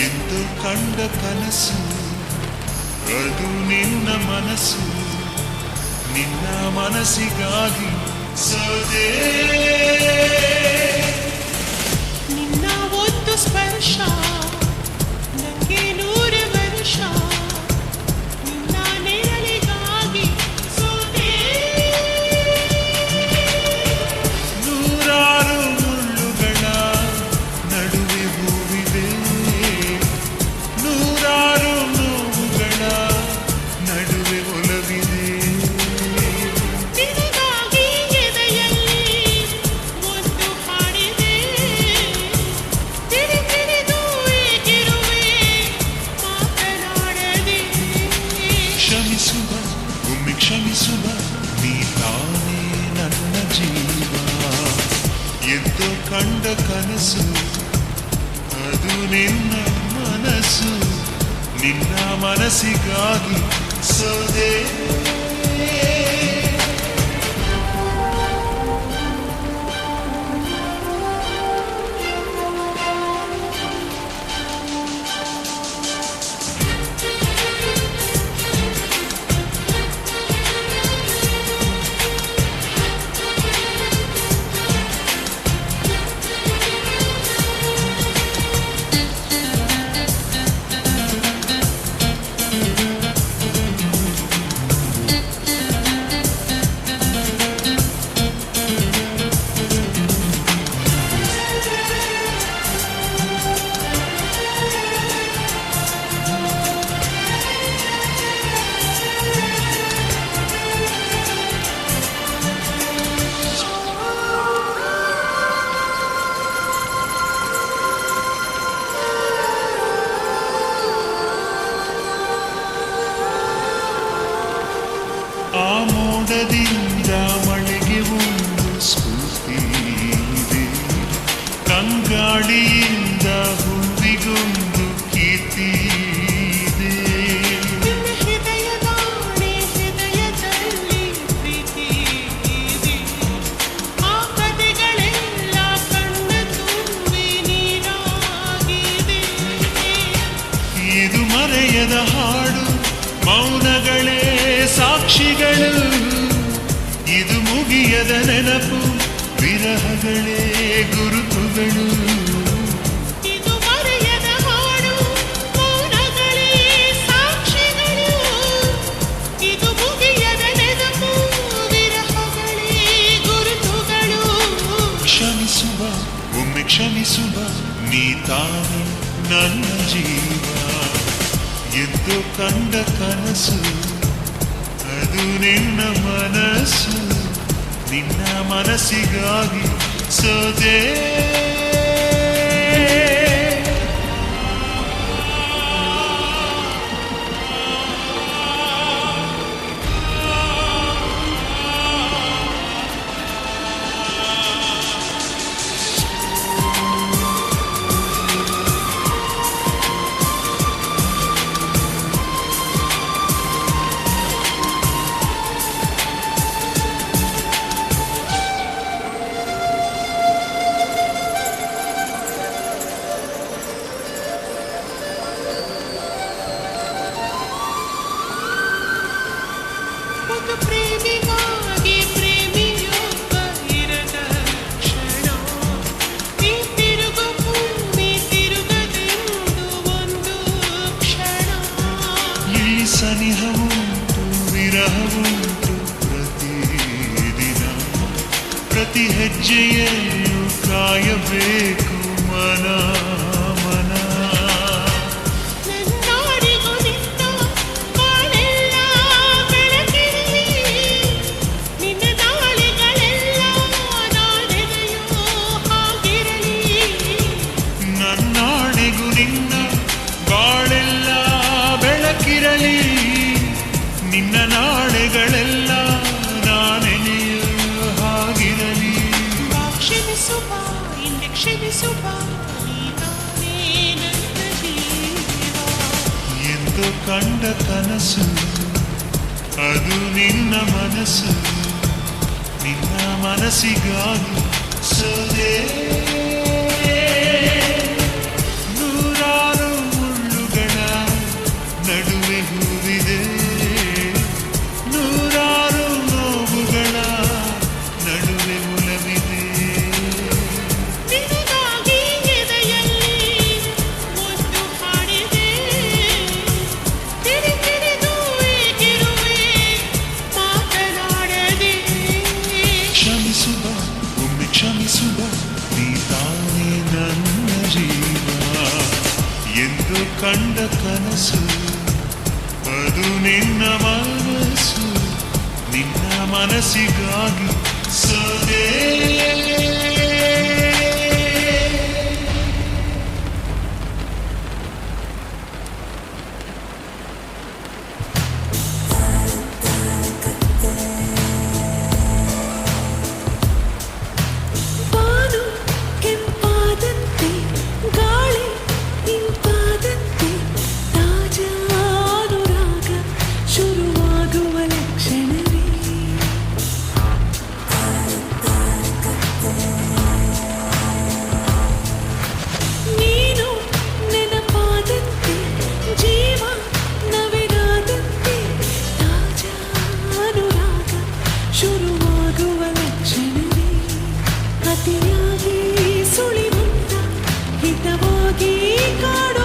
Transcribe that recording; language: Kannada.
ಎಂದು ಕಂಡ ಕನಸು ಅದು ನಿನ್ನ ಮನಸ್ಸು, ನಿನ್ನ ಮನಸ್ಸಿಗಾಗಿ ಸೋದೆ. ನಿನ್ನ ಒಂದು ಸ್ಪರ್ಶ ನನಗೆ 100 ವರ್ಷ, ನಿನ್ನ ನೆರಳಿಗಾಗಿ ಸೋದೆ. ನೂರಾರು ಮುಳ್ಳುಗಳ ನಡುವೆ ಹೂವಿದೆ, ನೂರಾರು ನೋವುಗಳ ನಡುವೆ ಒಲವಿದೆ. ನಿನಗಾಗಿ ಎದೆಯಲ್ಲಿ ಒಂದು ಹಾಡಿದೆ, ತಿರಿದು ಏಕಿರುವೆ ಮಾತನಾಡದೆ. ಕ್ಷಮಿಸುವ ಒಮ್ಮೆ ಕ್ಷಮಿಸುವ, ನೀ ತಾನೇ ನನ್ನ ಜೀವ. ಎದ್ದು ಕಂಡ ಕನಸು ಅದು ನಿನ್ನ ಮನಸ್ಸು, ನಿನ್ನ ಮನಸ್ಸಿಗಾಗಿ ಸೋದೆ. ಆ ಮೋಡದಿಂದ ಮಳೆಗೆ ಒಂದು ಸ್ಫೂರ್ತಿ ಇದೆ, ಕಂಗಾಳಿಯಿಂದ ಹೂವಿಗೊಂದು ಕೀರ್ತಿ ಇದೆ. ಹೃದಯದಾಣೆ ಹೃದಯದಲ್ಲಿ ಪ್ರೀತಿ ಇದೆ, ಆ ಕಥೆಗಳೆಲ್ಲ ಕಣ್ಣ ತುಂಬಿ ನೀರಾಗಿದೆ. ಇದು ಮರೆಯದ ಹಾಡು, ಮೌನಗಳೇ ಸಾಕ್ಷಿಗಳು. ಇದು ಮುಗಿಯದ ನೆನಪು, ವಿರಹಗಳೇ ಗುರುತುಗಳು. ಇದು ಮರೆಯದ ಹಾಡು, ಮೌನಗಳೇ ಸಾಕ್ಷಿಗಳು. ಇದು ಮುಗಿಯದ ನೆನಪು, ವಿರಹಗಳೇ ಗುರುತುಗಳು. ಕ್ಷಮಿಸುವ ಒಮ್ಮೆ ಕ್ಷಮಿಸುವ, ನೀ ತಾನೇ ನನ್ನ ಜೀವ. ಎದ್ದು ಕಂಡ ಕನಸು ಅದು ನಿನ್ನ ಮನಸ್ಸು, ನಿನ್ನ ಮನಸ್ಸಿಗಾಗಿ ಸೋದೆ. ಒಂದು ಪ್ರೇಮಿಗಾಗಿ ಪ್ರೇಮಿಯೊಬ್ಬ ಇರದ ಕ್ಷಣ, ನೀ ತಿರುಗು ಭೂಮಿ ತಿರುಗದೆಂದು ಒಂದು ಕ್ಷಣ. ಇಲ್ಲಿ ಸನಿಹವುಂಟು ವಿರಹವುಂಟು ಪ್ರತಿದಿನ, ಪ್ರತಿ ಹೆಜ್ಜೆಯಲ್ಲೂ ಕಾಯಬೇಕು ಮನ ಮನ. ನನ್ನಾಡಿಗೂ ನಿನ್ನ ಬಾಳೆಲ್ಲ ನಿನ್ನ ನಾಳೆಗಳೆಲ್ಲ ನಾನೆನೆಯ ಹಾಗಿರಲಿ. ಕ್ಷಮಿಸುವ ಹಿಂದೆ ಕ್ಷಮಿಸುವ ನೀನೇ ನನ್ನ ಜೀವ. ಎಂದು ಕಂಡ ಕನಸು ಅದು ನಿನ್ನ ಮನಸ್ಸು, ನಿನ್ನ ಮನಸ್ಸಿಗಾಗಿ ಸೋದೆ. ನೂರಾರು ಮುಳ್ಳುಗಳ ನಡುವೆ ಹೂವಿದೆ, ನೂರಾರು ನೋವುಗಳ ನಡುವೆ ಒಲವಿದೆ. ನಿನಗಾಗಿ ಎದೆಯಲ್ಲಿ ಒಂದು ಹಾಡಿದೆ, ತಿರುಗಿರಿದು ಏಕಿರುವೆ ಮಾತನಾಡದೆ. ಕ್ಷಮಿಸುವ ಒಮ್ಮೆ ಕ್ಷಮಿಸುವ ನೀ ತಾನೇ ನನ್ನ ಜೀವ. ಎಂದು ಕಂಡ ಕನಸು ಅದು ನಿನ್ನ ಮನಸ್ಸು, ನಿನ್ನ ಮನಸ್ಸಿಗಾಗಿ ಸೋದೆ. ಬಾನು ಕೆಂಪಾದಂತೆ ಗಾಳಿ ಇಂಪಾದಂತೆ ತಾಜಾ ಅನುರಾಗ ಶುರುವಾಗುವ ಲಕ್ಷಣವೇ. ನೀನು ನೆನಪಾದಂತೆ ಜೀವ ನವಿರಾದಂತೆ ತಾಜಾ ಅನುರಾಗ ಶುರುವಾಗುವ ಲಕ್ಷಣವೇ. ಅತಿಯಾಗಿ ಸುಳಿವಂತ ಹಿತವಾಗಿ ಕಾಡೋ